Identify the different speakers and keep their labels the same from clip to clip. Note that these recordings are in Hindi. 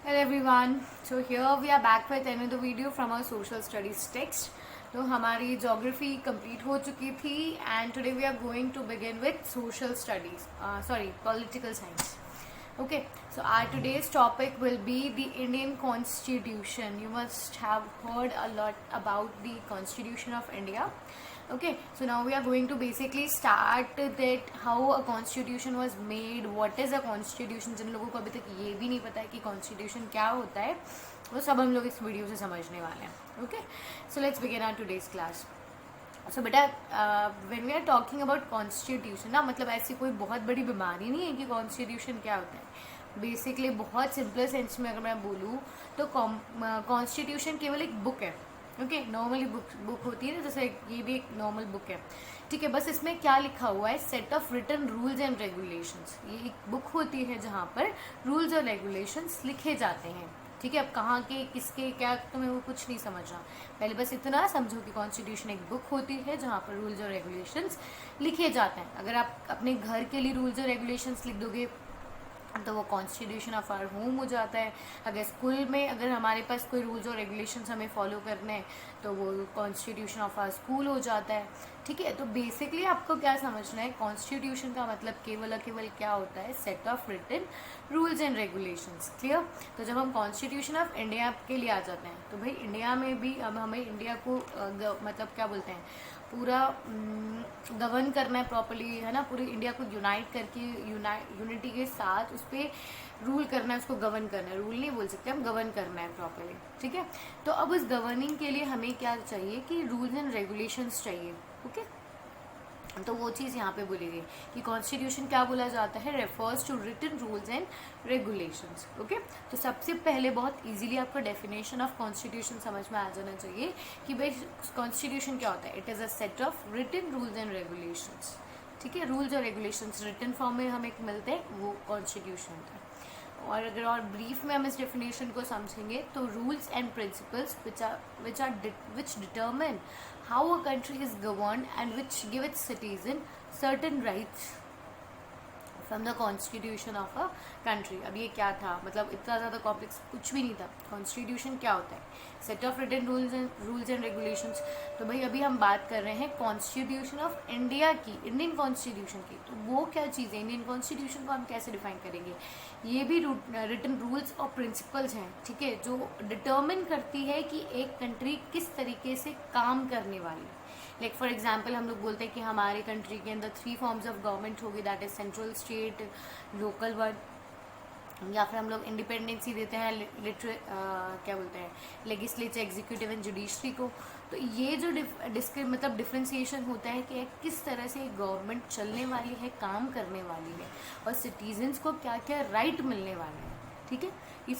Speaker 1: Hello everyone. So here we are back with another video from our social studies text. तो हमारी geography complete हो चुकी थी and today we are going to begin with social studies. Political science. Okay. So our today's topic will be the Indian Constitution. You must have heard a lot about the Constitution of India. Okay, so now we are going to basically start that how a constitution was made, what is a constitution. जिन लोगों को अभी तक ये भी नहीं पता है कि constitution क्या होता है, वो सब हम लोग इस वीडियो से समझने वाले हैं. Okay, so let's begin our today's class. So बेटा when we are talking about constitution ना, मतलब ऐसी कोई बहुत बड़ी बीमारी नहीं है कि constitution क्या होता है. बेसिकली बहुत सिंपल सेंस में अगर मैं बोलूँ तो कॉन्स्टिट्यूशन केवल एक बुक है. ओके, नॉर्मली बुक होती है ना, जैसे ये भी एक नॉर्मल बुक है. ठीक है, बस इसमें क्या लिखा हुआ है, set of written rules and regulations. ये एक बुक होती है जहाँ पर रूल्स और रेगुलेशंस लिखे जाते हैं. ठीक है, अब कहाँ के किसके क्या तुम्हें वो कुछ नहीं समझना. पहले बस इतना समझो कि कॉन्स्टिट्यूशन एक बुक होती है जहाँ पर रूल्स और रेगुलेशंस लिखे जाते हैं. अगर आप अपने घर के लिए रूल्स और रेगुलेशंस लिख दोगे तो वो कॉन्स्टिट्यूशन ऑफ आवर होम हो जाता है. अगर स्कूल में अगर हमारे पास कोई रूल्स और रेगुलेशंस हमें फॉलो करने हैं तो वो कॉन्स्टिट्यूशन ऑफ आवर स्कूल हो जाता है. ठीक है, तो बेसिकली आपको क्या समझना है, कॉन्स्टिट्यूशन का मतलब केवल क्या होता है, set of written rules and regulations. Clear. तो जब हम कॉन्स्टिट्यूशन ऑफ इंडिया के लिए आ जाते हैं तो भाई इंडिया में भी अब हमें इंडिया को मतलब क्या बोलते हैं, पूरा गवर्न करना है प्रॉपर्ली, है ना. पूरी इंडिया को यूनाइट करके यूनिटी के साथ उस पर रूल करना है, उसको गवर्न करना है. रूल नहीं बोल सकते हम, गवर्न करना है प्रॉपर्ली. ठीक है, तो अब उस गवर्निंग के लिए हमें क्या चाहिए कि रूल्स एंड रेगुलेशंस चाहिए. ओके, तो वो चीज़ यहाँ पे बोली गई कि कॉन्स्टिट्यूशन क्या बोला जाता है, refers to written rules and regulations. Okay, तो सबसे पहले बहुत इजीली आपको डेफिनेशन ऑफ कॉन्स्टिट्यूशन समझ में आ जाना चाहिए कि भाई कॉन्स्टिट्यूशन क्या होता है. It is a set of written rules and regulations. ठीक है, रूल्स और रेगुलेशंस रिटन फॉर्म में हमें मिलते हैं, वो कॉन्स्टिट्यूशन होता है. और अगर और ब्रीफ में हम इस डेफिनेशन को समझेंगे तो rules and principles which determine how a country is governed and which give its citizen certain rights from the constitution of a country. अब ये क्या था, मतलब इतना ज़्यादा कॉम्प्लेक्स कुछ भी नहीं था. कॉन्स्टिट्यूशन क्या होता है, set of written rules and regulations. तो भाई अभी हम बात कर रहे हैं कॉन्स्टिट्यूशन ऑफ इंडिया की, इंडियन कॉन्स्टिट्यूशन की. तो वो क्या चीज़ है, इंडियन कॉन्स्टिट्यूशन को हम कैसे डिफाइन करेंगे. ये भी रिटन रूल्स और प्रिंसिपल्स हैं. ठीक है, जो डिटर्मिन करती है कि एक कंट्री किस तरीके से काम करने वाली है. लाइक फॉर एग्जाम्पल हम लोग बोलते हैं कि हमारे कंट्री के अंदर 3 फॉर्म्स ऑफ गवर्नमेंट होगी, that is central, state, local one. या फिर हम लोग इंडिपेंडेंसी देते हैं क्या बोलते हैं, लेजिस्लेचर, एग्जीक्यूटिव एंड जुडिशरी को. तो ये जो मतलब डिफ्रेंसिएशन होता है कि किस तरह से गवर्नमेंट चलने वाली है, काम करने वाली है, और सिटीजन्स को क्या क्या राइट मिलने वाले हैं. ठीक है, ये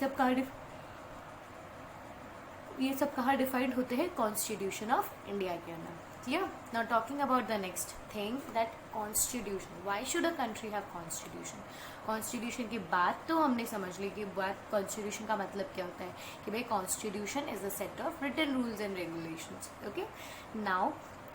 Speaker 1: सब कहाँ डिफाइंड होते हैं, कॉन्स्टिट्यूशन ऑफ इंडिया के अंदर. Yeah, now talking about the next thing, that constitution. Why should a country have constitution? Constitution की बात तो हमने समझ ली कि बात constitution का मतलब क्या होता है कि भाई constitution is a set of written rules and regulations. Okay, now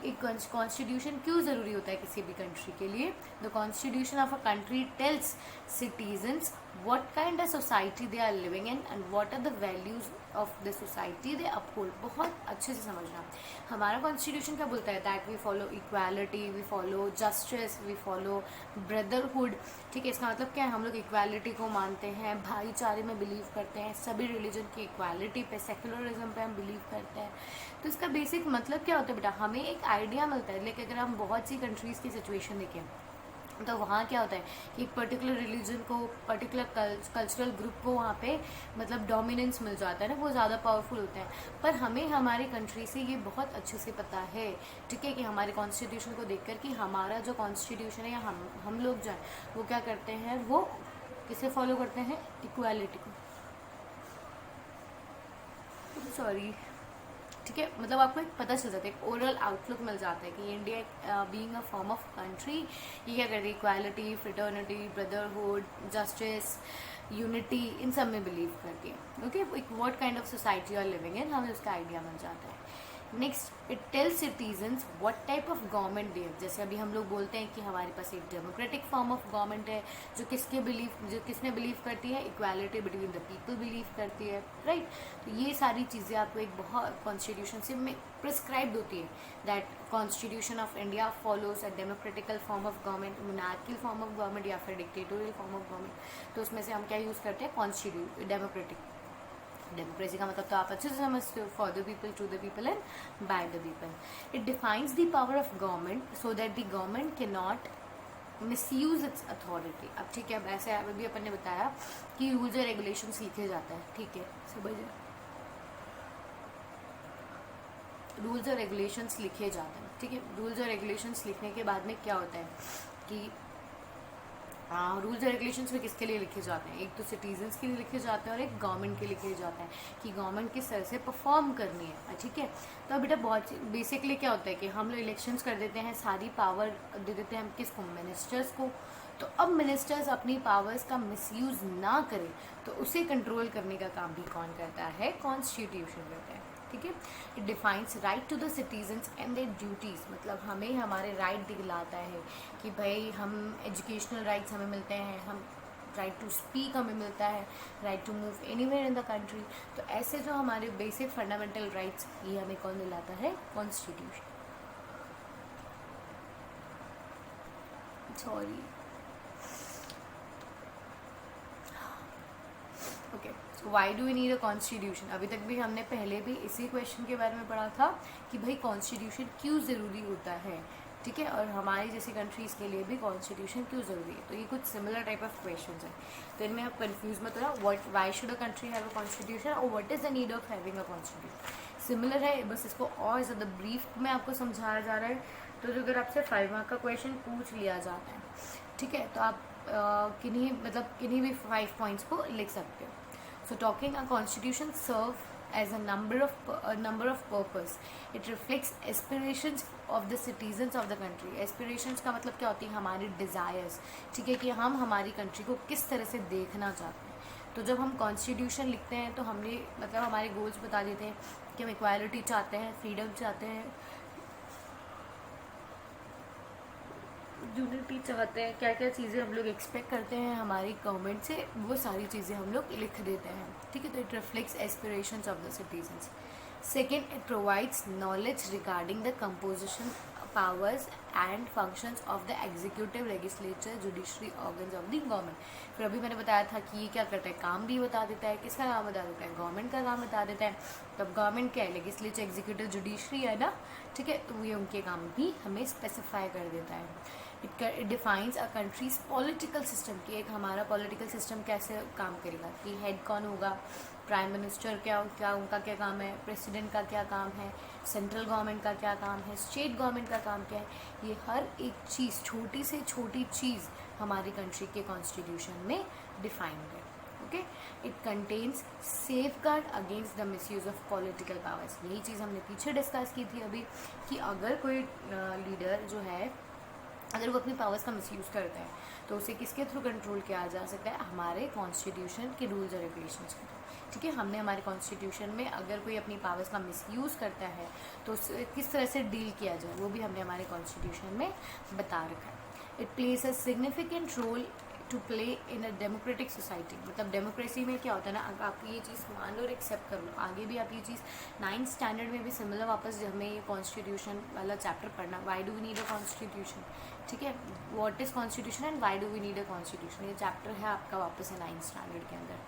Speaker 1: एक कॉन्स्टिट्यूशन क्यों ज़रूरी होता है किसी भी कंट्री के लिए. The constitution of a country tells citizens what kind of society they are living in and what are the values of the society they uphold. बहुत अच्छे से समझना. हमारा कॉन्स्टिट्यूशन क्या बोलता है, that we follow equality, we follow justice, we follow brotherhood. ठीक है, इसका मतलब क्या है, हम लोग इक्वालिटी को मानते हैं, भाईचारे में बिलीव करते हैं, सभी रिलीजन की इक्वालिटी पे, सेक्युलरिज्म पे हम बिलीव करते हैं. तो इसका बेसिक मतलब क्या होता है बेटा, हमें एक आइडिया मिलता है. लेकिन अगर हम बहुत सी कंट्रीज़ की सिचुएशन देखें तो वहाँ क्या होता है कि एक पर्टिकुलर रिलीजन को, पर्टिकुलर कल्चरल ग्रुप को वहाँ पे मतलब डोमिनेंस मिल जाता है ना, वो ज़्यादा पावरफुल होते हैं. पर हमें हमारी कंट्री से ये बहुत अच्छे से पता है. ठीक है, कि हमारे कॉन्स्टिट्यूशन को देखकर कि हमारा जो कॉन्स्टिट्यूशन है या हम लोग जो है वो क्या करते हैं, वो किसे फॉलो करते हैं, इक्वालिटी को. सॉरी. ठीक है, मतलब आपको एक पता चल जाता है, एक ओवरऑल आउटलुक मिल जाता है कि India being a form of country ये क्या करती है, equality, fraternity, brotherhood, justice, unity, इन सब में बिलीव करती है. Okay, what kind of society are living in, हमें उसका आइडिया मिल जाता है. Next it tells citizens what type of government they have. जैसे अभी हम लोग बोलते हैं कि हमारे पास एक डेमोक्रेटिक फॉर्म ऑफ गवर्नमेंट है जो किसने बिलीव करती है, equality between the people believe करती है, राइट। तो ये सारी चीज़ें आपको एक बहुत कॉन्स्टिट्यूशन से में प्रिस्क्राइब्ड होती है that constitution of India follows a democratical form of government, monarchial form of government या फिर डिक्टेटोरियल फॉर्म ऑफ गवर्नमेंट। तो उसमें से हम क्या यूज़ करते हैं, डेमोक्रेटिक। डेमोक्रेसी का मतलब तो आप अच्छे से समझते हो, for the people, to the people and by the people. It defines the power of government so that the government can not misuse its authority. अब ठीक है, वैसे अभी अपन ने बताया कि रूल्स एंड रेगुलेशंस लिखे जाते हैं, ठीक है, समझिए, रूल्स और रेगुलेशंस लिखे जाते हैं, ठीक है। रूल्स और रेगुलेशंस लिखने के बाद में क्या होता है कि रूल्स एंड रेगुलेशंस में किसके लिए लिखे जाते हैं, एक तो सिटीजन्स के लिए लिखे जाते हैं और एक गवर्नमेंट के लिए लिखे जाते हैं कि गवर्नमेंट किस तरह से परफॉर्म करनी है, ठीक है। तो बेटा बहुत बेसिकली क्या होता है कि हम लोग इलेक्शंस कर देते हैं, सारी पावर दे देते हैं हम किसको, मिनिस्टर्स को। तो अब मिनिस्टर्स अपनी पावर्स का मिसयूज ना करें तो उसे कंट्रोल करने का काम भी कौन करता है, कॉन्स्टिट्यूशन करता है, ठीक है। It defines right to the citizens and their duties, मतलब हमें हमारे राइट दिखलाता है कि भाई हम एजुकेशनल राइट्स हमें मिलते हैं, हम राइट टू स्पीक हमें मिलता है, right to move anywhere in the country. तो ऐसे जो हमारे बेसिक फंडामेंटल राइट्स, ये हमें कौन दिलाता है, constitution. Sorry, okay, so why do we need a constitution. अभी तक भी हमने पहले भी इसी क्वेश्चन के बारे में पढ़ा था कि भाई कॉन्स्टिट्यूशन क्यों ज़रूरी होता है, ठीक है, और हमारी जैसी कंट्रीज़ के लिए भी कॉन्स्टिट्यूशन क्यों ज़रूरी है। तो ये कुछ सिमिलर टाइप ऑफ क्वेश्चन हैं, तो इनमें आप कंफ्यूज मत होना, why should a country have a constitution और what is the need of having a constitution. Similar है, बस इसको और ज़्यादा ब्रीफ में आपको समझाया जा रहा है। तो अगर आपसे 5 मार्क का क्वेश्चन पूछ लिया जाता है, ठीक है, तो आप किन्हीं भी 5 पॉइंट्स को लिख सकते हो। So talking a constitution serve as a number of purpose. It reflects aspirations of the citizens of the country. Aspirations का मतलब क्या होती है, हमारी desires, ठीक है, कि हम हमारी कंट्री को किस तरह से देखना चाहते हैं। तो जब हम कॉन्स्टिट्यूशन लिखते हैं तो हमने मतलब हमारे गोल्स बता देते हैं कि हम इक्वालिटी चाहते हैं, फ्रीडम चाहते हैं, यूनिटी चाहते हैं, क्या क्या चीज़ें हम लोग एक्सपेक्ट करते हैं हमारी गवर्नमेंट से, वो सारी चीज़ें हम लोग लिख देते हैं, ठीक है। तो it reflects aspirations of the citizens. Second, it provides knowledge regarding the composition, powers and functions of the executive, legislature, judiciary organs of the government. फिर अभी मैंने बताया था कि ये क्या करता है, काम भी बता देता है, किसका काम बता देता है, गवर्नमेंट का काम बता देता है। तब गवर्नमेंट क्या है, लेजिस्लेचर, एग्जीक्यूटिव, जुडिशरी है ना, ठीक है, तो ये उनके काम भी हमें स्पेसिफाई कर देता है। It defines a countries political system, कि एक हमारा पॉलिटिकल सिस्टम कैसे काम करेगा, कि हेड कौन होगा, प्राइम मिनिस्टर क्या उनका क्या काम है, प्रेसिडेंट का क्या काम है, सेंट्रल गवर्नमेंट का क्या काम है, स्टेट गवर्नमेंट का काम क्या है। ये हर एक चीज़, छोटी से छोटी चीज़ हमारी कंट्री के कॉन्स्टिट्यूशन में डिफाइंड है, okay. It contains safeguard against the misuse of political powers. यही चीज़ हमने पीछे डिस्कस की थी अभी, कि अगर कोई लीडर जो है, अगर वो अपनी पावर्स का मिसयूज़ करता है तो उसे किसके थ्रू कंट्रोल किया जा सकता है, हमारे कॉन्स्टिट्यूशन के रूल्स और रेगुलेशंस के थ्रू, ठीक है। हमने हमारे कॉन्स्टिट्यूशन में अगर कोई अपनी पावर्स का मिसयूज़ करता है तो उससे किस तरह से डील किया जाए, वो भी हमने हमारे कॉन्स्टिट्यूशन में बता रखा है। It plays a significant role to play in a democratic society. मतलब डेमोक्रेसी में क्या होता है ना, अगर आप ये चीज़ मान लो और एक्सेप्ट कर लो, आगे भी आप ये चीज़ 9th स्टैंडर्ड में भी सिमिलर वापस हमें ये कॉन्स्टिट्यूशन वाला चैप्टर पढ़ना, why do we need a constitution, ठीक है, what is constitution and why do we need a constitution, ये चैप्टर है आपका वापस है 9th स्टैंडर्ड के अंदर,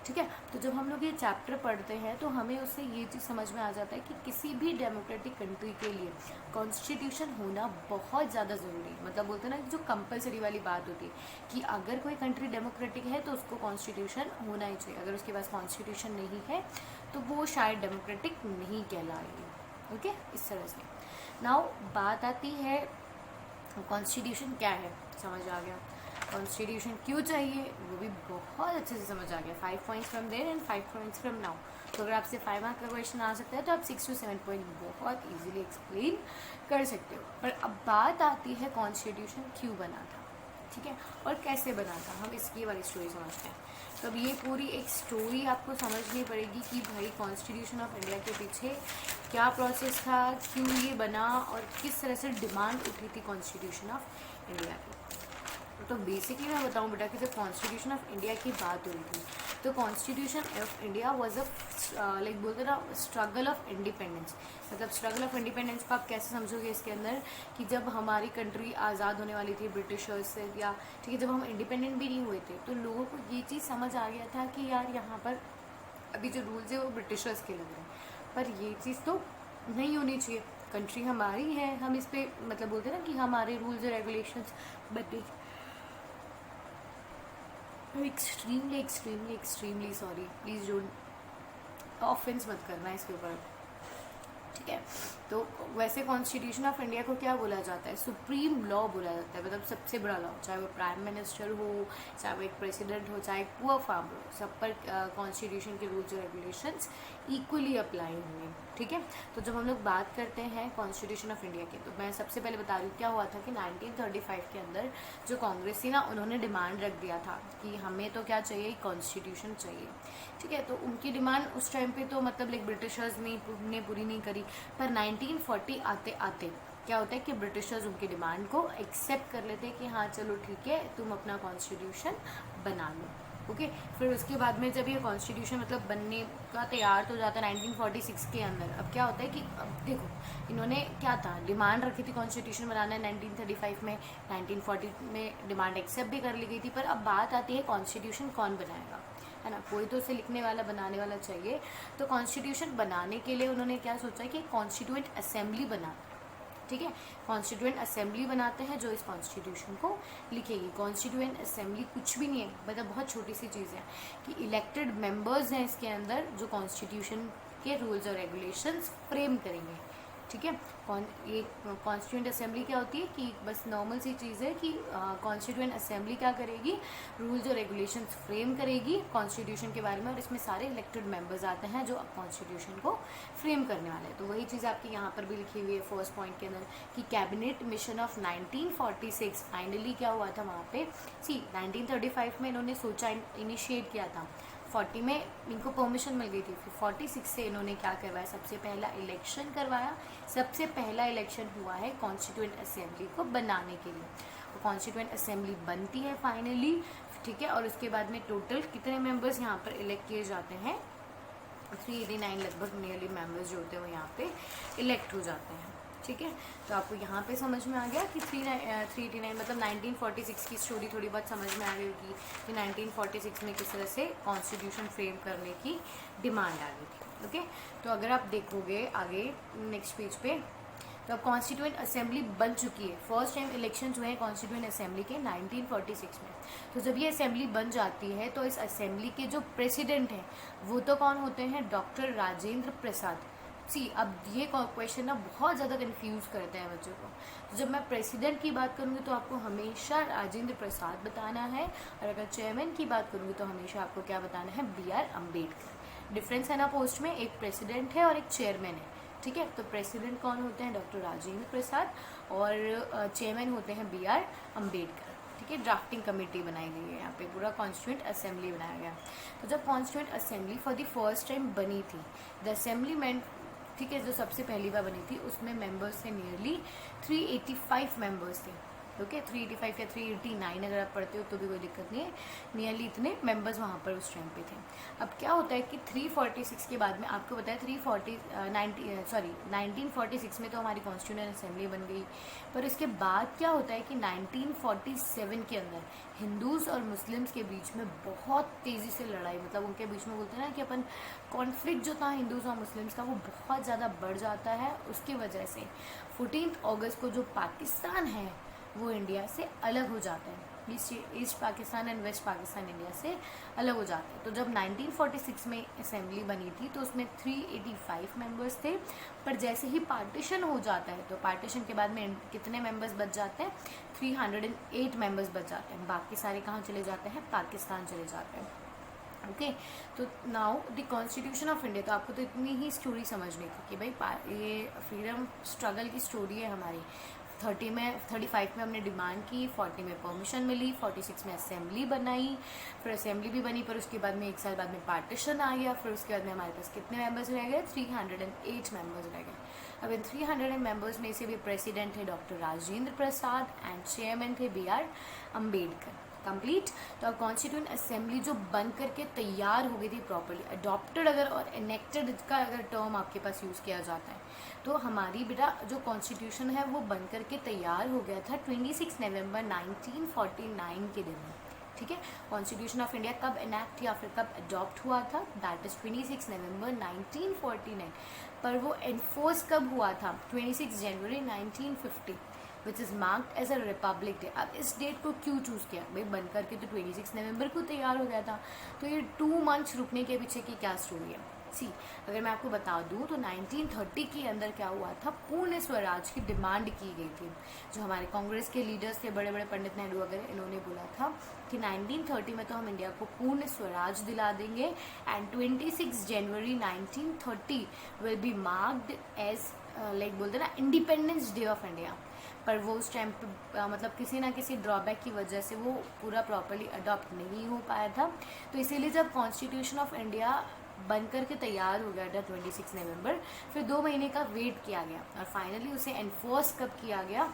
Speaker 1: ठीक है। तो जब हम लोग ये चैप्टर पढ़ते हैं तो हमें उससे ये चीज़ समझ में आ जाता है कि किसी भी डेमोक्रेटिक कंट्री के लिए कॉन्स्टिट्यूशन होना बहुत ज़्यादा ज़रूरी है। मतलब बोलते हैं ना, जो कंपलसरी वाली बात होती है कि अगर कोई कंट्री डेमोक्रेटिक है तो उसको कॉन्स्टिट्यूशन होना ही चाहिए, अगर उसके पास कॉन्स्टिट्यूशन नहीं है तो वो शायद डेमोक्रेटिक नहीं कहलाएगी, ओके, इस तरह से। नाउ बात आती है कॉन्स्टिट्यूशन क्या है, समझ आ गया, कॉन्स्टिट्यूशन क्यों चाहिए वो भी बहुत अच्छे से समझ आ गया। 5 points from there and 5 points from now. तो अगर आपसे 5 मार्क का क्वेश्चन आ सकता है तो आप 6 to 7 पॉइंट बहुत इजीली एक्सप्लेन कर सकते हो। पर अब बात आती है कॉन्स्टिट्यूशन क्यों बना था, ठीक है, और कैसे बना था, हम इसकी वाली स्टोरी समझते हैं। तो अब ये पूरी एक स्टोरी आपको समझनी पड़ेगी कि भाई कॉन्स्टिट्यूशन ऑफ इंडिया के पीछे क्या प्रोसेस था, क्यों ये बना और किस तरह से डिमांड उठी थी कॉन्स्टिट्यूशन ऑफ इंडिया की। तो बेसिकली मैं बताऊं बेटा कि जब कॉन्स्टिट्यूशन ऑफ इंडिया की बात हुई थी तो constitution of India was a like बोलते ना स्ट्रगल ऑफ इंडिपेंडेंस। मतलब स्ट्रगल ऑफ इंडिपेंडेंस को आप कैसे समझोगे इसके अंदर कि जब हमारी कंट्री आज़ाद होने वाली थी ब्रिटिशर्स से, या ठीक है जब हम इंडिपेंडेंट भी नहीं हुए थे, तो लोगों को ये चीज़ समझ आ गया था कि यार यहाँ पर अभी जो रूल्स है वो ब्रिटिशर्स के लग रहे हैं, पर ये चीज़ तो नहीं होनी चाहिए, कंट्री हमारी है, हम इस पर मतलब बोलते हैं ना कि हमारे रूल्स और रेगुलेशंस बने। Extremely extremely extremely sorry, please don't offence मत करना इसके ऊपर, ठीक है। तो वैसे कॉन्स्टिट्यूशन ऑफ इंडिया को क्या बोला जाता है, सुप्रीम लॉ बोला जाता है, मतलब सबसे बड़ा लॉ, चाहे वो प्राइम मिनिस्टर हो, चाहे वो एक प्रेसिडेंट हो, चाहे एक पुअर फार्म हो, सब पर कॉन्स्टिट्यूशन के रूल्स और रेगुलेशंस इक्वली अप्लाई होंगे, ठीक है। तो जब हम लोग बात करते हैं कॉन्स्टिट्यूशन ऑफ इंडिया की, तो मैं सबसे पहले बता रही हूँ क्या हुआ था कि 1935 के अंदर जो कांग्रेस थी ना, उन्होंने डिमांड रख दिया था कि हमें तो क्या चाहिए, कॉन्स्टिट्यूशन चाहिए, ठीक है। तो उनकी डिमांड उस टाइम पे तो मतलब लाइक ब्रिटिशर्स ने पूरी नहीं करी, पर 1940 आते आते क्या होता है कि ब्रिटिशर्स उनकी डिमांड को एक्सेप्ट कर लेते हैं कि हाँ चलो ठीक है तुम अपना कॉन्स्टिट्यूशन बना लो, ओके। फिर उसके बाद में जब ये कॉन्स्टिट्यूशन मतलब बनने का तैयार तो जाता है 1946 के अंदर। अब क्या होता है कि अब देखो इन्होंने क्या था, डिमांड रखी थी कॉन्स्टिट्यूशन बनाना है 1935 में, 1940 में डिमांड एक्सेप्ट भी कर ली गई थी, पर अब बात आती है कॉन्स्टिट्यूशन कौन बनाएगा, है ना, कोई तो उसे लिखने वाला बनाने वाला चाहिए। तो कॉन्स्टिट्यूशन बनाने के लिए उन्होंने क्या सोचा कि कॉन्स्टिट्यूएंट असेंबली बना, ठीक है, कॉन्स्टिट्यूएंट असेंबली बनाते हैं जो इस कॉन्स्टिट्यूशन को लिखेगी। कॉन्स्टिट्यूएंट असेंबली कुछ भी नहीं है, मतलब बहुत छोटी सी चीज़ है कि इलेक्टेड मेंबर्स हैं इसके अंदर जो कॉन्स्टिट्यूशन के रूल्स और रेगुलेशंस फ्रेम करेंगे, ठीक है। ये कॉन्स्टिट्यूएंट असेंबली क्या होती है कि बस नॉर्मल सी चीज़ है कि कॉन्स्टिट्यूएंट असेंबली क्या करेगी, रूल्स और रेगुलेशंस फ्रेम करेगी कॉन्स्टिट्यूशन के बारे में, और इसमें सारे इलेक्टेड मेंबर्स आते हैं जो कॉन्स्टिट्यूशन को फ्रेम करने वाले हैं। तो वही चीज़ आपकी यहाँ पर भी लिखी हुई है फर्स्ट पॉइंट के अंदर कि कैबिनेट मिशन ऑफ 1946 फाइनली क्या हुआ था वहाँ पे, 1935 में इन्होंने सोचा, इनिशिएट किया था, 40 में इनको परमिशन मिल गई थी, फिर 46 से इन्होंने क्या करवाया, सबसे पहला इलेक्शन करवाया। सबसे पहला इलेक्शन हुआ है कॉन्स्टिट्यूएंट असेंबली को बनाने के लिए, तो कॉन्स्टिट्यूएंट असेंबली बनती है फाइनली, ठीक है। और उसके बाद में टोटल कितने मेंबर्स यहाँ पर इलेक्ट किए जाते हैं, 389 लगभग नियरली मेंबर्स जो होते हैं वो यहाँ पे इलेक्ट हो जाते हैं, ठीक है। तो आपको यहाँ पे समझ में आ गया कि 389 मतलब 1946 की स्टोरी थोड़ी बहुत समझ में आ गई होगी कि 1946 में किस तरह से कॉन्स्टिट्यूशन फ्रेम करने की डिमांड आ गई थी, ओके। तो अगर आप देखोगे आगे नेक्स्ट पेज पे, तो अब कॉन्स्टिट्यूएंट असेंबली बन चुकी है, फर्स्ट टाइम इलेक्शन हुए हैं कॉन्स्टिट्यूएंट असेंबली के 1946 में। तो जब ये असेंबली बन जाती है तो इस असेंबली के जो प्रेसिडेंट हैं वो तो कौन होते हैं, डॉक्टर राजेंद्र प्रसाद। सी अब ये क्वेश्चन ना बहुत ज़्यादा कंफ्यूज करते हैं बच्चों को, तो जब मैं प्रेसिडेंट की बात करूँगी तो आपको हमेशा राजेंद्र प्रसाद बताना है, और अगर चेयरमैन की बात करूँगी तो हमेशा आपको क्या बताना है, BR अम्बेडकर। डिफरेंस है ना पोस्ट में, एक प्रेसिडेंट है और एक चेयरमैन है, ठीक है। तो प्रेसिडेंट कौन होते हैं, डॉक्टर राजेंद्र प्रसाद, और चेयरमैन होते हैं BR अम्बेडकर, ठीक है। ड्राफ्टिंग कमेटी बनाई गई है, यहाँ पे पूरा कॉन्स्टिट्यूएंट असेंबली बनाया गया। तो जब constituent assembly for the first time बनी थी, द असेंबलीमेंट, ठीक है, जो सबसे पहली बार बनी थी उसमें मेंबर्स थे नियरली 385 मेंबर्स थे, ओके। 385 या 389 अगर आप पढ़ते हो तो भी कोई दिक्कत नहीं है, नियरली इतने मेंबर्स वहाँ पर उस टाइम पे थे। अब क्या होता है कि 346 के बाद में आपको बताया 1946 में तो हमारी कॉन्स्टिट्यूएंट असेंबली बन गई, पर इसके बाद क्या होता है कि 1947 के अंदर हिंदूज़ और मुस्लिम्स के बीच में बहुत तेज़ी से लड़ाई, मतलब उनके बीच में बोलते हैं ना कि अपन कॉन्फ्लिक्ट जो था हिंदूज़ और मुस्लिम्स का वो बहुत ज़्यादा बढ़ जाता है। उसकी वजह से 14 अगस्त को जो पाकिस्तान है वो इंडिया से अलग हो जाता है, east Pakistan and west Pakistan India से अलग हो जाते हैं। तो जब 1946 में असेंबली बनी थी तो उसमें 385 मेंबर्स थे, पर जैसे ही पार्टीशन हो जाता है तो पार्टीशन के बाद में कितने मेंबर्स बच जाते हैं, 308 मेंबर्स बच जाते हैं, बाकी सारे कहाँ चले जाते हैं, पाकिस्तान चले जाते हैं, ओके। तो now the constitution of India, तो आपको तो इतनी ही स्टोरी समझनी थी कि भाई ये फ्रीडम स्ट्रगल की स्टोरी है हमारी, 30 में 35 में हमने डिमांड की, 40 में परमिशन मिली, 46 में असेंबली बनाई, फिर असेंबली भी बनी, पर उसके बाद में 1 साल बाद में पार्टीशन आ गया, फिर उसके बाद में हमारे पास कितने मेंबर्स रह गए, 308 मेंबर्स रह गए। अब इन 300 मेंबर्स में से भी प्रेसिडेंट थे doctor Rajendra Prasad and chairman थे BR अम्बेडकर। कंप्लीट। तो अब कॉन्स्टिट्यूंट असेंबली जो बन करके तैयार हो गई थी प्रॉपर्ली, अडॉप्टेड अगर और इनेक्टेड का अगर टर्म आपके पास यूज़ किया जाता है, तो हमारी बेटा जो कॉन्स्टिट्यूशन है वो बन करके तैयार हो गया था 26 नवंबर 1949 के दिन में। ठीक है, कॉन्स्टिट्यूशन ऑफ इंडिया कब इनैक्ट या फिर कब अडॉप्ट हुआ था, दैट इज 26 नवंबर 1949। पर वो एनफोर्स कब हुआ था, 26 जनवरी 1950, which is marked as a republic day. अब इस डेट को क्यों चूज़ किया भाई, बन करके तो 26 नवंबर को तैयार हो गया था, तो ये 2 मंथ्स रुकने के पीछे की क्या स्टोरी है। सी, अगर मैं आपको बता दूं तो 1930 के अंदर क्या हुआ था, पूर्ण स्वराज की डिमांड की गई थी। जो हमारे कांग्रेस के लीडर्स थे, बड़े बड़े पंडित नेहरू वगैरह, इन्होंने बोला था कि 1930 में तो हम इंडिया को पूर्ण स्वराज दिला देंगे and 26 January 1930 will be marked as like बोलते ना इंडिपेंडेंस डे ऑफ इंडिया। पर वो उस टाइम पे मतलब किसी ना किसी ड्रॉबैक की वजह से वो पूरा प्रॉपरली अडॉप्ट नहीं हो पाया था। तो इसीलिए जब कॉन्स्टिट्यूशन ऑफ इंडिया बन करके तैयार हो गया था 26 नवंबर, फिर 2 महीने का वेट किया गया और फाइनली उसे एनफोर्स कब किया गया,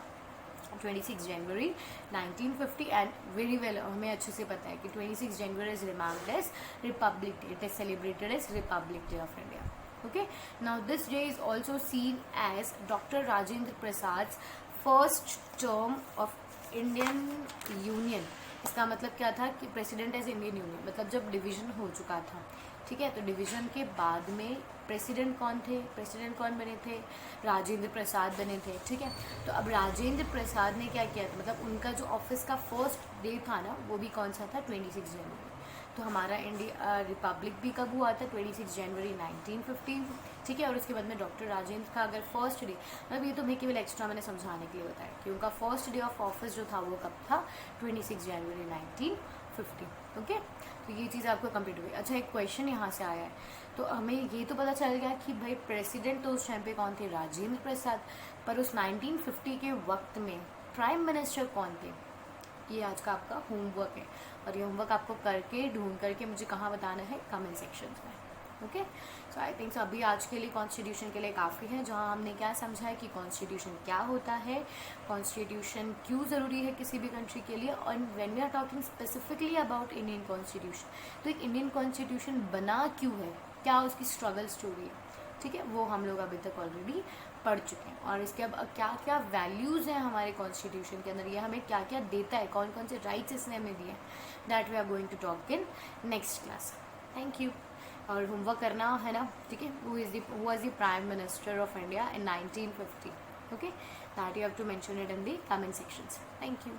Speaker 1: 26 जनवरी 1950। एंड वेरी वेल हमें अच्छे से पता है कि 26 January is remarked as republic day, it is celebrated as republic day of India. Okay, now this day is also seen as Dr. Rajendra Prasad's first term of Indian Union। इसका मतलब क्या था कि प्रेसिडेंट एज इंडियन यूनियन, मतलब जब डिवीजन हो चुका था, ठीक है, तो डिवीजन के बाद में प्रेसिडेंट कौन थे, प्रेसिडेंट कौन बने थे, राजेंद्र प्रसाद बने थे। ठीक है, तो अब राजेंद्र प्रसाद ने क्या किया था, मतलब उनका जो ऑफिस का फर्स्ट डे था ना, वो भी कौन सा था, 26 जनवरी। तो हमारा इंडिया रिपब्लिक भी कब हुआ था, 26 जनवरी 1950। ठीक है, और उसके बाद में डॉक्टर राजेंद्र का अगर फर्स्ट डे, मतलब ये तो मैं केवल एक्स्ट्रा मैंने समझाने के लिए बताया कि उनका फर्स्ट डे ऑफ ऑफिस जो था वो कब था, 26 जनवरी 1950। ओके, तो ये चीज़ आपको कंप्लीट हुई। अच्छा, एक क्वेश्चन यहाँ से आया है, तो हमें ये तो पता चल गया कि भाई प्रेसिडेंट तो उस टाइम पे कौन थे, राजेंद्र प्रसाद, पर उस 1950 के वक्त में प्राइम मिनिस्टर कौन थे। ये आज का आपका होमवर्क है और ये होमवर्क आपको करके ढूंढ करके मुझे कहाँ बताना है, कमेंट सेक्शन में। ओके, सो आई थिंक अभी आज के लिए कॉन्स्टिट्यूशन के लिए काफ़ी है, जहाँ हमने क्या समझा है कि कॉन्स्टिट्यूशन क्या होता है, कॉन्स्टिट्यूशन क्यों ज़रूरी है किसी भी कंट्री के लिए, और when we are talking specifically about Indian constitution, तो एक इंडियन कॉन्स्टिट्यूशन बना क्यों है, क्या उसकी स्ट्रगल स्टोरी है। ठीक है, वो हम लोग अभी तक ऑलरेडी पढ़ चुके हैं। और इसके अब क्या क्या वैल्यूज़ हैं हमारे कॉन्स्टिट्यूशन के अंदर, ये हमें क्या क्या देता है, कौन कौन से राइट्स इसने हमें दिए, that we are going to talk in next class. Thank you. और होमवर्क करना है ना, ठीक है, who was the prime minister of India in 1950। Okay, that you have to mention it in the comment sections. Thank you.